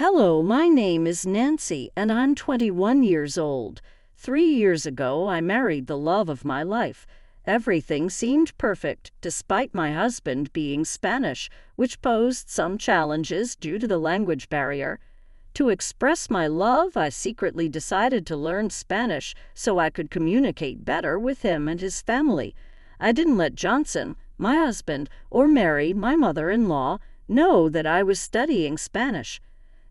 Hello, my name is Nancy, and I'm 21 years old. 3 years ago, I married the love of my life. Everything seemed perfect, despite my husband being Spanish, which posed some challenges due to the language barrier. To express my love, I secretly decided to learn Spanish so I could communicate better with him and his family. I didn't let Johnson, my husband, or Mary, my mother-in-law, know that I was studying Spanish.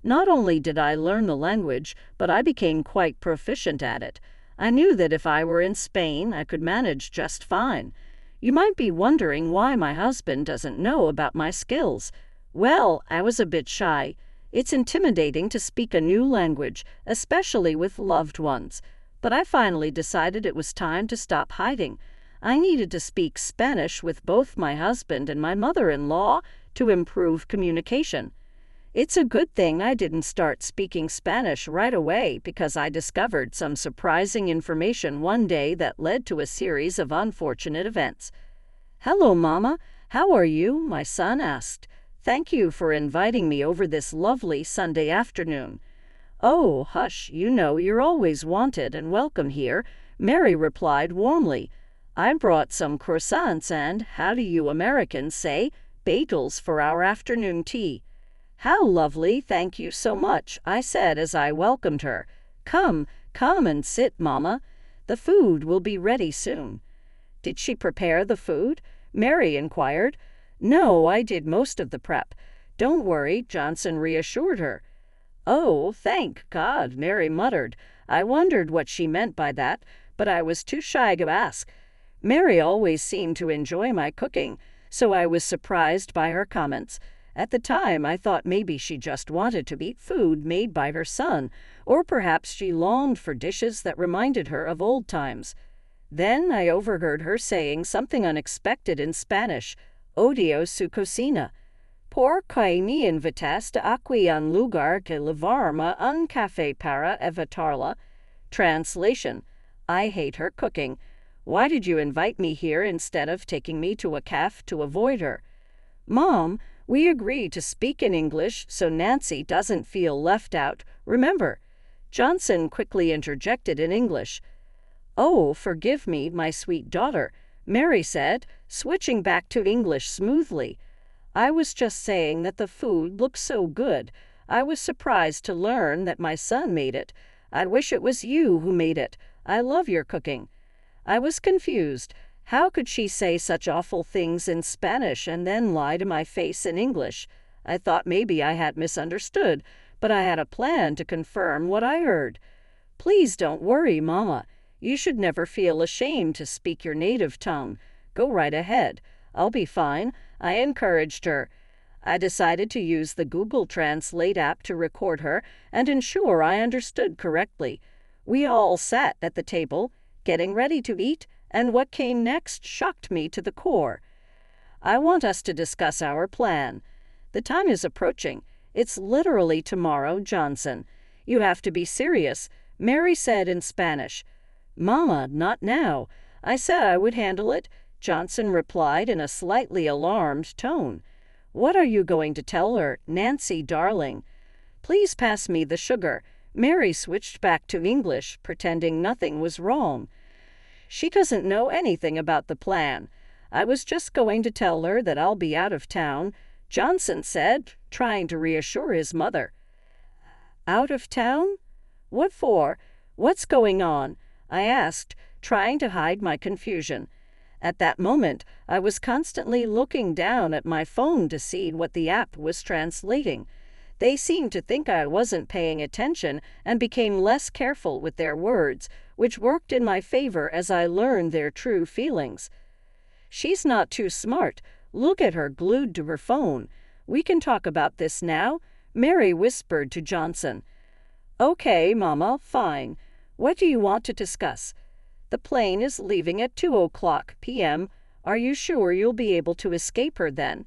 Not only did I learn the language, but I became quite proficient at it. I knew that if I were in Spain, I could manage just fine. You might be wondering why my husband doesn't know about my skills. Well, I was a bit shy. It's intimidating to speak a new language, especially with loved ones. But I finally decided it was time to stop hiding. I needed to speak Spanish with both my husband and my mother-in-law to improve communication. It's a good thing I didn't start speaking Spanish right away because I discovered some surprising information one day that led to a series of unfortunate events. "Hello, Mama. How are you?" my son asked. "Thank you for inviting me over this lovely Sunday afternoon." "Oh, hush, you know you're always wanted and welcome here," Mary replied warmly. "I brought some croissants and, how do you Americans say, bagels for our afternoon tea." "How lovely, thank you so much," I said as I welcomed her. Come and sit, Mama. The food will be ready soon." "Did she prepare the food?" Mary inquired. "No, I did most of the prep. Don't worry," Johnson reassured her. "Oh, thank God," Mary muttered. I wondered what she meant by that, but I was too shy to ask. Mary always seemed to enjoy my cooking, so I was surprised by her comments. At the time, I thought maybe she just wanted to eat food made by her son, or perhaps she longed for dishes that reminded her of old times. Then I overheard her saying something unexpected in Spanish. "Odio su cocina. ¿Por qué me invitaste aquí en lugar de llevarme un café para evitarla?" Translation: I hate her cooking. Why did you invite me here instead of taking me to a cafe to avoid her? "Mom, we agreed to speak in English so Nancy doesn't feel left out, remember?" Johnson quickly interjected in English. "Oh, forgive me, my sweet daughter," Mary said, switching back to English smoothly. "I was just saying that the food looked so good. I was surprised to learn that my son made it. I wish it was you who made it. I love your cooking." I was confused. How could she say such awful things in Spanish and then lie to my face in English? I thought maybe I had misunderstood, but I had a plan to confirm what I heard. "Please don't worry, Mama. You should never feel ashamed to speak your native tongue. Go right ahead. I'll be fine," I encouraged her. I decided to use the Google Translate app to record her and ensure I understood correctly. We all sat at the table, getting ready to eat, and what came next shocked me to the core. "I want us to discuss our plan. The time is approaching. It's literally tomorrow, Johnson. You have to be serious," Mary said in Spanish. "Mama, not now. I said I would handle it," Johnson replied in a slightly alarmed tone. "What are you going to tell her, Nancy, darling?" "Please pass me the sugar." Mary switched back to English, pretending nothing was wrong. She doesn't know anything about the plan. "I was just going to tell her that I'll be out of town," Johnson said, trying to reassure his mother. "Out of town? What for? What's going on?" I asked, trying to hide my confusion. At that moment, I was constantly looking down at my phone to see what the app was translating. They seemed to think I wasn't paying attention and became less careful with their words, which worked in my favor as I learned their true feelings. "She's not too smart. Look at her glued to her phone. We can talk about this now," Mary whispered to Johnson. "Okay, Mama, fine. What do you want to discuss?" "The plane is leaving at 2:00 p.m. Are you sure you'll be able to escape her then?"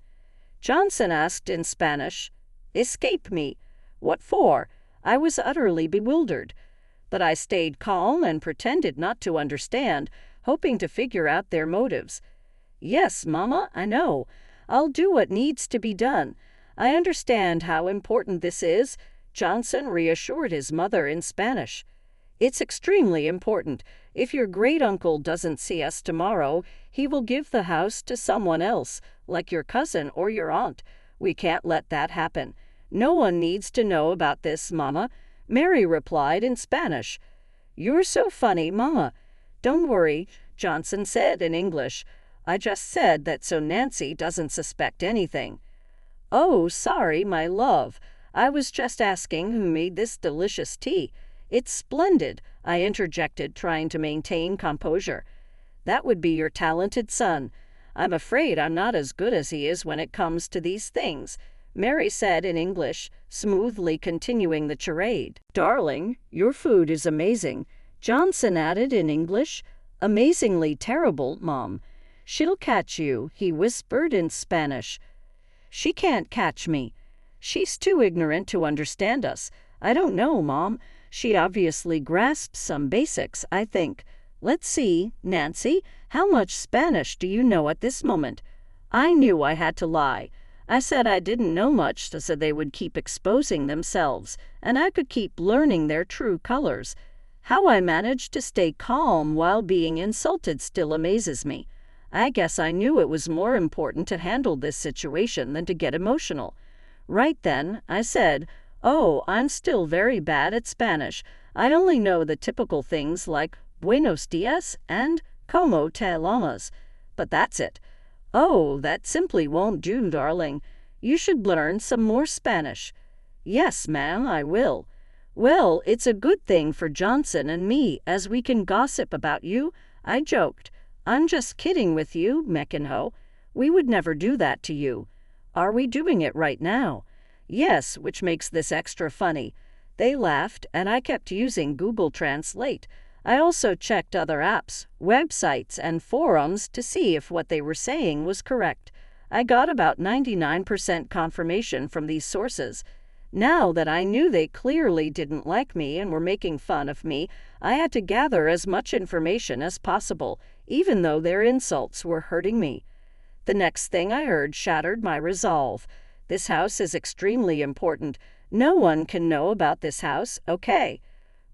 Johnson asked in Spanish. "Escape me? What for?" I was utterly bewildered. But I stayed calm and pretended not to understand, hoping to figure out their motives. "Yes, Mama, I know. I'll do what needs to be done. I understand how important this is," Johnson reassured his mother in Spanish. "It's extremely important. If your great-uncle doesn't see us tomorrow, he will give the house to someone else, like your cousin or your aunt. We can't let that happen. No one needs to know about this, Mama," Mary replied in Spanish. "You're so funny, Mama." "Don't worry," Johnson said in English. "I just said that so Nancy doesn't suspect anything." "Oh, sorry, my love. I was just asking who made this delicious tea. It's splendid," I interjected, trying to maintain composure. "That would be your talented son. I'm afraid I'm not as good as he is when it comes to these things," Mary said in English, smoothly continuing the charade. "Darling, your food is amazing," Johnson added in English. "Amazingly terrible, Mom." "She'll catch you," he whispered in Spanish. "She can't catch me. She's too ignorant to understand us. I don't know, Mom. She obviously grasps some basics, I think. Let's see, Nancy, how much Spanish do you know at this moment?" I knew I had to lie. I said I didn't know much, so they would keep exposing themselves, and I could keep learning their true colors. How I managed to stay calm while being insulted still amazes me. I guess I knew it was more important to handle this situation than to get emotional. Right then, I said, "Oh, I'm still very bad at Spanish. I only know the typical things like buenos dias and como te llamas. But that's it." "Oh, that simply won't do, darling. You should learn some more Spanish." "Yes, ma'am, I will." "Well, it's a good thing for Johnson and me, as we can gossip about you," I joked. "I'm just kidding with you, Meccanho. We would never do that to you." "Are we doing it right now?" "Yes, which makes this extra funny." They laughed, and I kept using Google Translate. I also checked other apps, websites, and forums to see if what they were saying was correct. I got about 99% confirmation from these sources. Now that I knew they clearly didn't like me and were making fun of me, I had to gather as much information as possible, even though their insults were hurting me. The next thing I heard shattered my resolve. This house is extremely important. No one can know about this house, okay?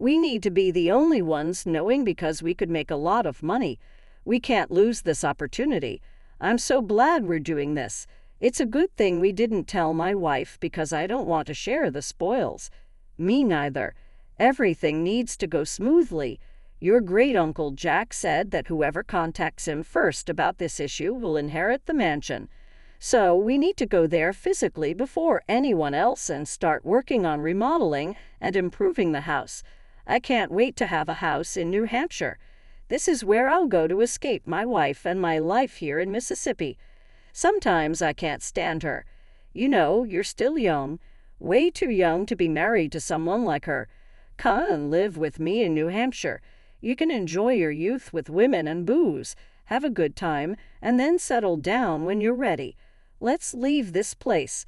We need to be the only ones knowing because we could make a lot of money. We can't lose this opportunity. I'm so glad we're doing this. It's a good thing we didn't tell my wife because I don't want to share the spoils. Me neither. Everything needs to go smoothly. Your great-uncle Jack said that whoever contacts him first about this issue will inherit the mansion. So we need to go there physically before anyone else and start working on remodeling and improving the house. I can't wait to have a house in New Hampshire. This is where I'll go to escape my wife and my life here in Mississippi. Sometimes I can't stand her. You know, you're still young, way too young to be married to someone like her. Come and live with me in New Hampshire. You can enjoy your youth with women and booze, have a good time, and then settle down when you're ready. Let's leave this place."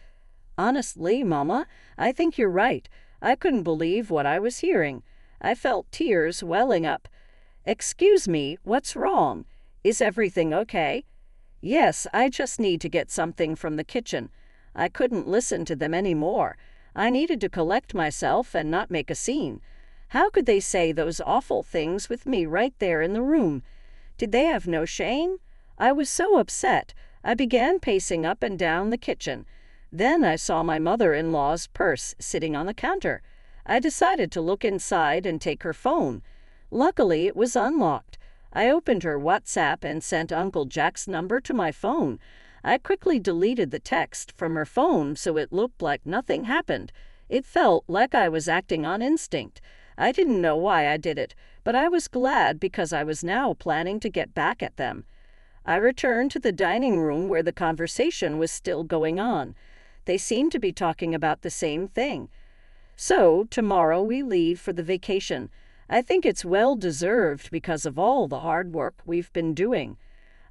"Honestly, Mama, I think you're right. I couldn't believe what I was hearing. I felt tears welling up. Excuse me, what's wrong? Is everything okay?" "Yes, I just need to get something from the kitchen." I couldn't listen to them anymore. I needed to collect myself and not make a scene. How could they say those awful things with me right there in the room? Did they have no shame? I was so upset. I began pacing up and down the kitchen. Then I saw my mother-in-law's purse sitting on the counter. I decided to look inside and take her phone. Luckily, it was unlocked. I opened her WhatsApp and sent Uncle Jack's number to my phone. I quickly deleted the text from her phone so it looked like nothing happened. It felt like I was acting on instinct. I didn't know why I did it, but I was glad because I was now planning to get back at them. I returned to the dining room where the conversation was still going on. They seemed to be talking about the same thing. "So, tomorrow we leave for the vacation. I think it's well-deserved because of all the hard work we've been doing."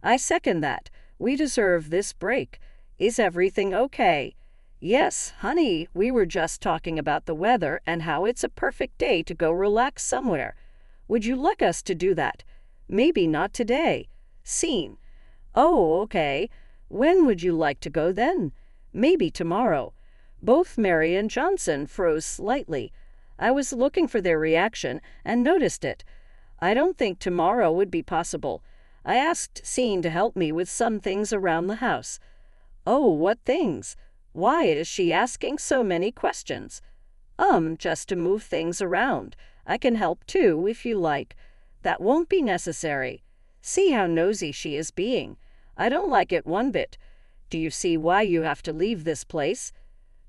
"I second that. We deserve this break. Is everything okay?" "Yes, honey, we were just talking about the weather and how it's a perfect day to go relax somewhere. Would you like us to do that?" "Maybe not today." Scene. "Oh, okay. When would you like to go then?" "Maybe tomorrow." Both Mary and Johnson froze slightly. I was looking for their reaction and noticed it. I don't think tomorrow would be possible. I asked Scene to help me with some things around the house. Oh, what things? Why is she asking so many questions? Just to move things around. I can help too, if you like. That won't be necessary. See how nosy she is being. I don't like it one bit. Do you see why you have to leave this place?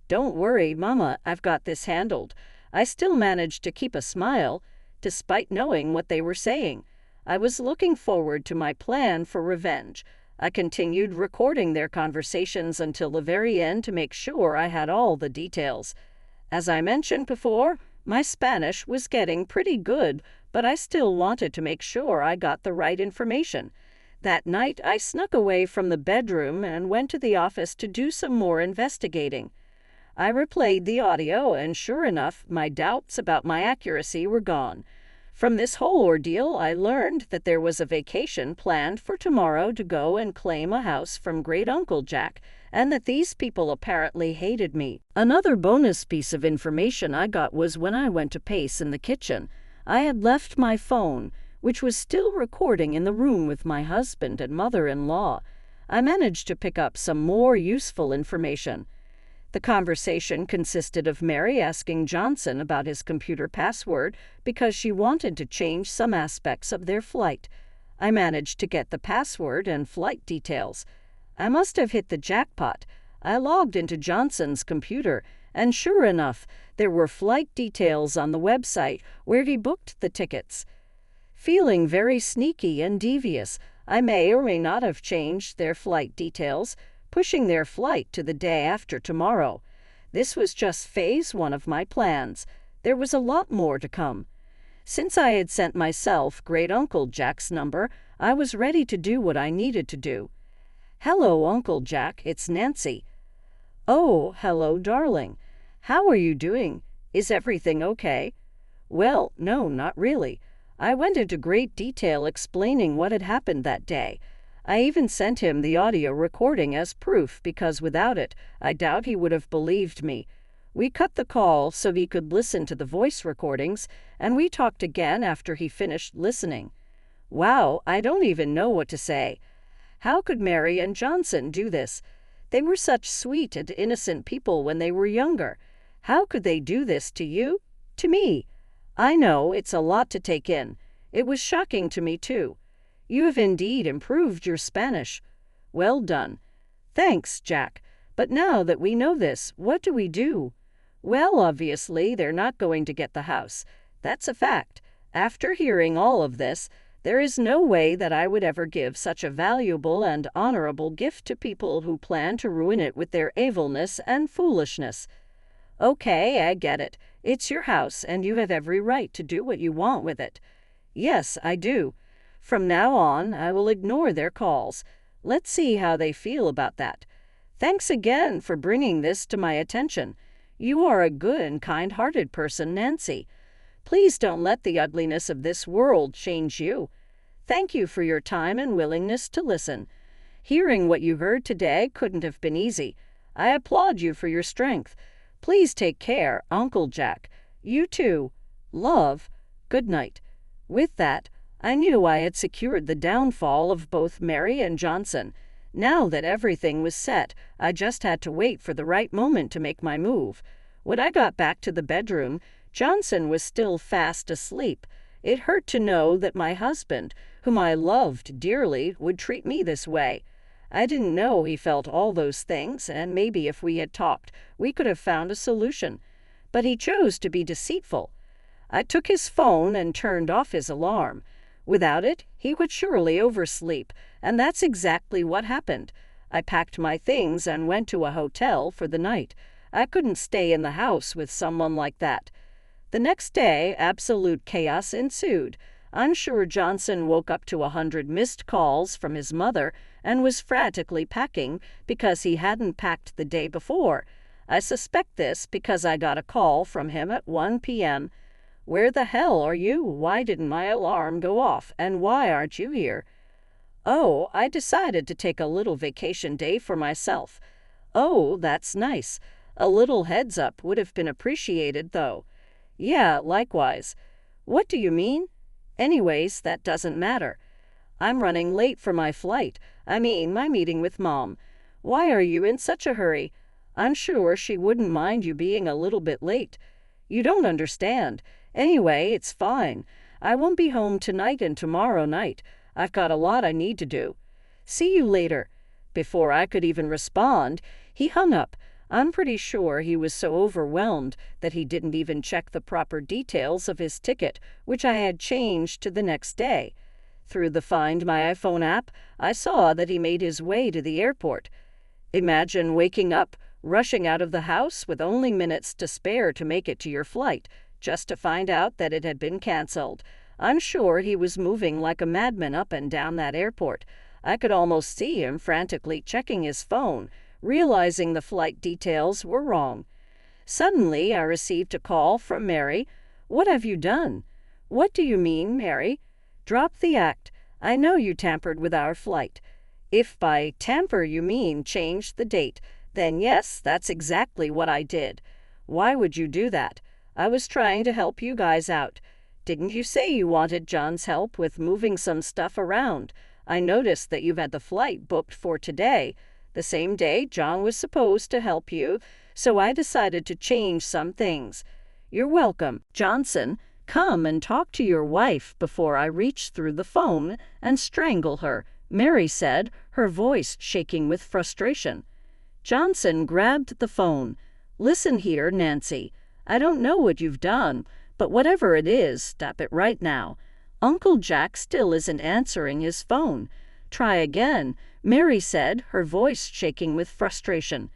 Don't worry, Mama, I've got this handled. I still managed to keep a smile, despite knowing what they were saying. I was looking forward to my plan for revenge. I continued recording their conversations until the very end to make sure I had all the details. As I mentioned before, my Spanish was getting pretty good, but I still wanted to make sure I got the right information. That night, I snuck away from the bedroom and went to the office to do some more investigating. I replayed the audio, and sure enough, my doubts about my accuracy were gone. From this whole ordeal, I learned that there was a vacation planned for tomorrow to go and claim a house from Great Uncle Jack, and that these people apparently hated me. Another bonus piece of information I got was when I went to pace in the kitchen. I had left my phone, which was still recording, in the room with my husband and mother-in-law. I managed to pick up some more useful information. The conversation consisted of Mary asking Johnson about his computer password because she wanted to change some aspects of their flight. I managed to get the password and flight details. I must have hit the jackpot. I logged into Johnson's computer, and sure enough, there were flight details on the website where he booked the tickets. Feeling very sneaky and devious, I may or may not have changed their flight details, pushing their flight to the day after tomorrow. This was just phase 1 of my plans. There was a lot more to come. Since I had sent myself Great Uncle Jack's number, I was ready to do what I needed to do. "Hello, Uncle Jack, it's Nancy." "Oh, hello, darling. How are you doing? Is everything okay?" "Well, no, not really. I went into great detail explaining what had happened that day. I even sent him the audio recording as proof because without it, I doubt he would have believed me. We cut the call so he could listen to the voice recordings, and we talked again after he finished listening. Wow, I don't even know what to say. How could Mary and Johnson do this? They were such sweet and innocent people when they were younger. How could they do this to you? To me? I know it's a lot to take in. It was shocking to me too. You have indeed improved your Spanish. Well done. Thanks, Jack. But now that we know this, what do we do? Well, obviously, they're not going to get the house. That's a fact. After hearing all of this, there is no way that I would ever give such a valuable and honorable gift to people who plan to ruin it with their evilness and foolishness. Okay, I get it. It's your house, and you have every right to do what you want with it. Yes, I do. From now on, I will ignore their calls. Let's see how they feel about that. Thanks again for bringing this to my attention. You are a good and kind-hearted person, Nancy. Please don't let the ugliness of this world change you. Thank you for your time and willingness to listen. Hearing what you heard today couldn't have been easy. I applaud you for your strength. Please take care, Uncle Jack. You too. Love. Good night. With that, I knew I had secured the downfall of both Mary and Johnson. Now that everything was set, I just had to wait for the right moment to make my move. When I got back to the bedroom, Johnson was still fast asleep. It hurt to know that my husband, whom I loved dearly, would treat me this way. I didn't know he felt all those things, and maybe if we had talked, we could have found a solution. But he chose to be deceitful. I took his phone and turned off his alarm. Without it, he would surely oversleep, and that's exactly what happened. I packed my things and went to a hotel for the night. I couldn't stay in the house with someone like that. The next day, absolute chaos ensued. I'm sure Johnson woke up to 100 missed calls from his mother and was frantically packing because he hadn't packed the day before. I suspect this because I got a call from him at 1 p.m. "Where the hell are you? Why didn't my alarm go off? And why aren't you here?" "Oh, I decided to take a little vacation day for myself." "Oh, that's nice. A little heads up would have been appreciated, though. Yeah, likewise. What do you mean? Anyways, that doesn't matter. I'm running late for my flight. I mean, my meeting with Mom. Why are you in such a hurry? I'm sure she wouldn't mind you being a little bit late. You don't understand. Anyway, it's fine. I won't be home tonight and tomorrow night. I've got a lot I need to do. See you later. Before I could even respond, he hung up. I'm pretty sure he was so overwhelmed that he didn't even check the proper details of his ticket, which I had changed to the next day. Through the Find My iPhone app, I saw that he made his way to the airport. Imagine waking up, rushing out of the house with only minutes to spare to make it to your flight, just to find out that it had been canceled. I'm sure he was moving like a madman up and down that airport. I could almost see him frantically checking his phone, realizing the flight details were wrong. Suddenly, I received a call from Mary. What have you done? What do you mean, Mary? Drop the act. I know you tampered with our flight. If by tamper you mean change the date, then yes, that's exactly what I did. Why would you do that? I was trying to help you guys out. Didn't you say you wanted John's help with moving some stuff around? I noticed that you've had the flight booked for today, the same day John was supposed to help you, so I decided to change some things. You're welcome, Johnson. Come and talk to your wife before I reach through the phone and strangle her, Mary said, her voice shaking with frustration. Johnson grabbed the phone. Listen here, Nancy. I don't know what you've done, but whatever it is, stop it right now. Uncle Jack still isn't answering his phone. Try again, Mary said, her voice shaking with frustration.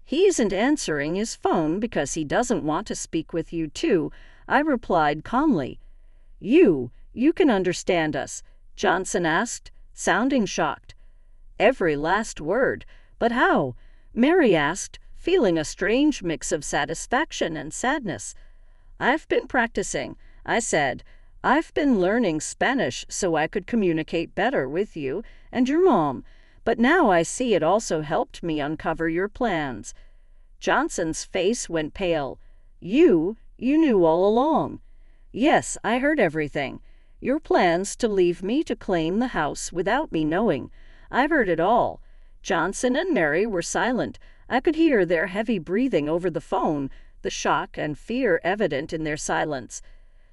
He isn't answering his phone because he doesn't want to speak with you too, I replied calmly. You can understand us, Johnson asked, sounding shocked. Every last word. But how? Mary asked, feeling a strange mix of satisfaction and sadness. I've been practicing, I said. I've been learning Spanish so I could communicate better with you and your mom, but now I see it also helped me uncover your plans. Johnson's face went pale. You knew all along. Yes, I heard everything. Your plans to leave me to claim the house without me knowing. I've heard it all. Johnson and Mary were silent. I could hear their heavy breathing over the phone, the shock and fear evident in their silence.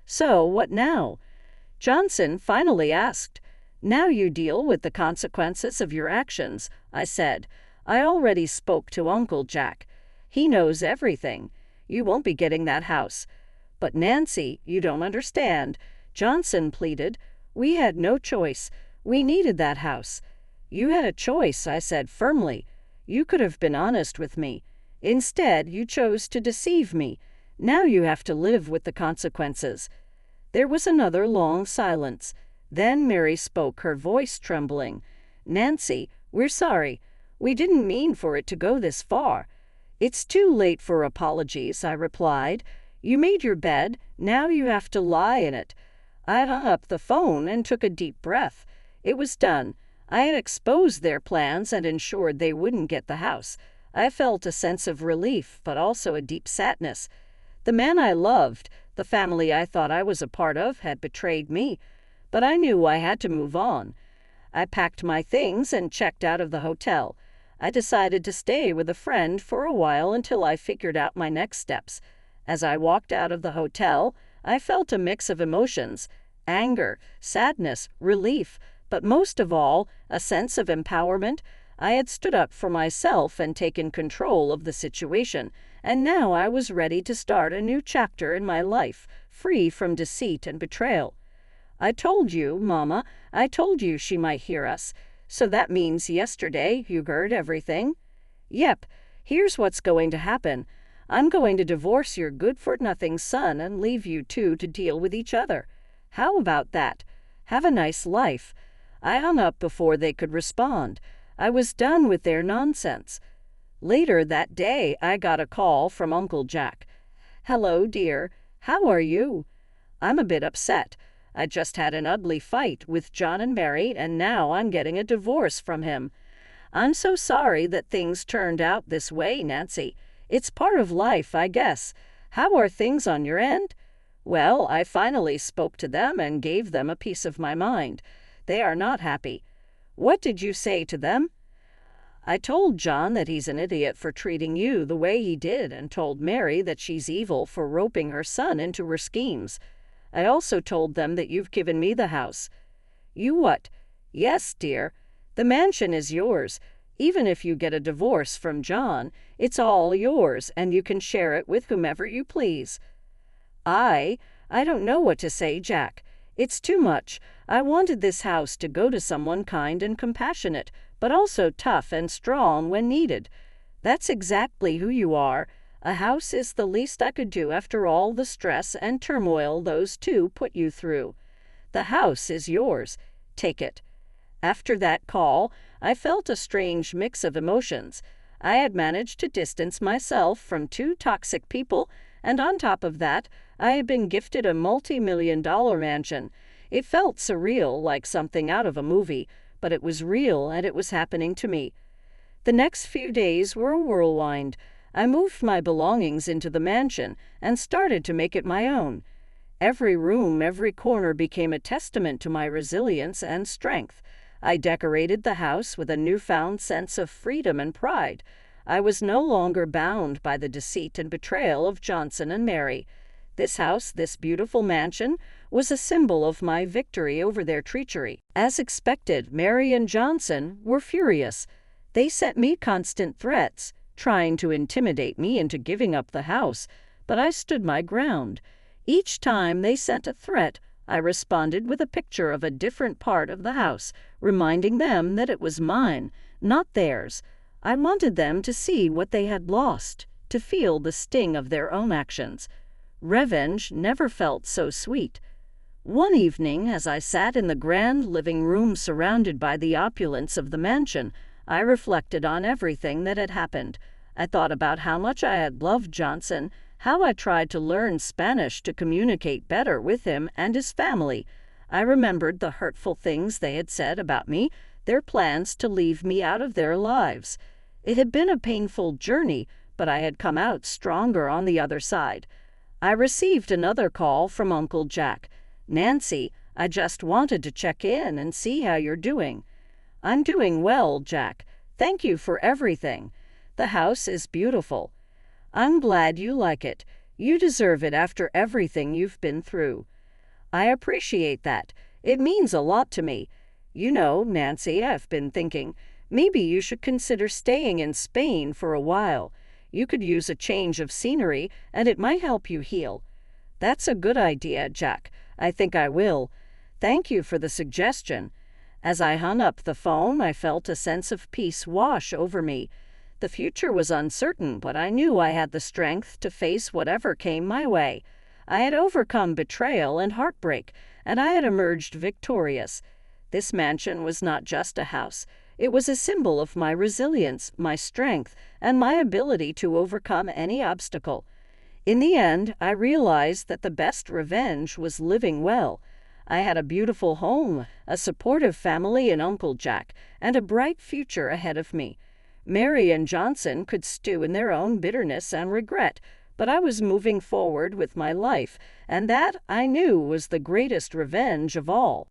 So, what now? Johnson finally asked. Now you deal with the consequences of your actions, I said. I already spoke to Uncle Jack. He knows everything. You won't be getting that house. But Nancy, you don't understand. Johnson pleaded. We had no choice. We needed that house. You had a choice, I said firmly. You could have been honest with me. Instead, you chose to deceive me. Now you have to live with the consequences. There was another long silence. Then Mary spoke, her voice trembling. Nancy, we're sorry. We didn't mean for it to go this far. It's too late for apologies, I replied. You made your bed. Now you have to lie in it. I hung up the phone and took a deep breath. It was done. I had exposed their plans and ensured they wouldn't get the house. I felt a sense of relief, but also a deep sadness. The man I loved, the family I thought I was a part of, had betrayed me, but I knew I had to move on. I packed my things and checked out of the hotel. I decided to stay with a friend for a while until I figured out my next steps. As I walked out of the hotel, I felt a mix of emotions: anger, sadness, relief, but most of all, a sense of empowerment. I had stood up for myself and taken control of the situation, and now I was ready to start a new chapter in my life, free from deceit and betrayal. I told you, Mama, I told you she might hear us. So that means yesterday you heard everything? Yep, here's what's going to happen. I'm going to divorce your good-for-nothing son and leave you two to deal with each other. How about that? Have a nice life. I hung up before they could respond. I was done with their nonsense. Later that day, I got a call from Uncle Jack. Hello, dear. How are you? I'm a bit upset. I just had an ugly fight with John and Mary, and now I'm getting a divorce from him. I'm so sorry that things turned out this way, Nancy. It's part of life, I guess. How are things on your end? Well, I finally spoke to them and gave them a piece of my mind. They are not happy. What did you say to them? I told John that he's an idiot for treating you the way he did, and told Mary that she's evil for roping her son into her schemes. I also told them that you've given me the house. You what? Yes, dear. The mansion is yours. Even if you get a divorce from John, it's all yours, and you can share it with whomever you please. I don't know what to say, Jack. It's too much. I wanted this house to go to someone kind and compassionate, but also tough and strong when needed. That's exactly who you are. A house is the least I could do after all the stress and turmoil those two put you through. The house is yours. Take it. After that call, I felt a strange mix of emotions. I had managed to distance myself from two toxic people, and on top of that, I had been gifted a multi-million-dollar mansion. It felt surreal, like something out of a movie, but it was real and it was happening to me. The next few days were a whirlwind. I moved my belongings into the mansion and started to make it my own. Every room, every corner became a testament to my resilience and strength. I decorated the house with a newfound sense of freedom and pride. I was no longer bound by the deceit and betrayal of Johnson and Mary. This house, this beautiful mansion, was a symbol of my victory over their treachery. As expected, Mary and Johnson were furious. They sent me constant threats, trying to intimidate me into giving up the house, but I stood my ground. Each time they sent a threat, I responded with a picture of a different part of the house, reminding them that it was mine, not theirs. I wanted them to see what they had lost, to feel the sting of their own actions. Revenge never felt so sweet. One evening, as I sat in the grand living room surrounded by the opulence of the mansion, I reflected on everything that had happened. I thought about how much I had loved Johnson, how I tried to learn Spanish to communicate better with him and his family. I remembered the hurtful things they had said about me, their plans to leave me out of their lives. It had been a painful journey, but I had come out stronger on the other side. I received another call from Uncle Jack. "Nancy, I just wanted to check in and see how you're doing." "I'm doing well, Jack. Thank you for everything. The house is beautiful." "I'm glad you like it. You deserve it after everything you've been through." "I appreciate that. It means a lot to me. You know, Nancy, I've been thinking, maybe you should consider staying in Spain for a while. You could use a change of scenery, and it might help you heal." "That's a good idea, Jack. I think I will. Thank you for the suggestion." As I hung up the phone, I felt a sense of peace wash over me. The future was uncertain, but I knew I had the strength to face whatever came my way. I had overcome betrayal and heartbreak, and I had emerged victorious. This mansion was not just a house. It was a symbol of my resilience, my strength, and my ability to overcome any obstacle. In the end, I realized that the best revenge was living well. I had a beautiful home, a supportive family in Uncle Jack, and a bright future ahead of me. Mary and Johnson could stew in their own bitterness and regret, but I was moving forward with my life, and that, I knew, was the greatest revenge of all.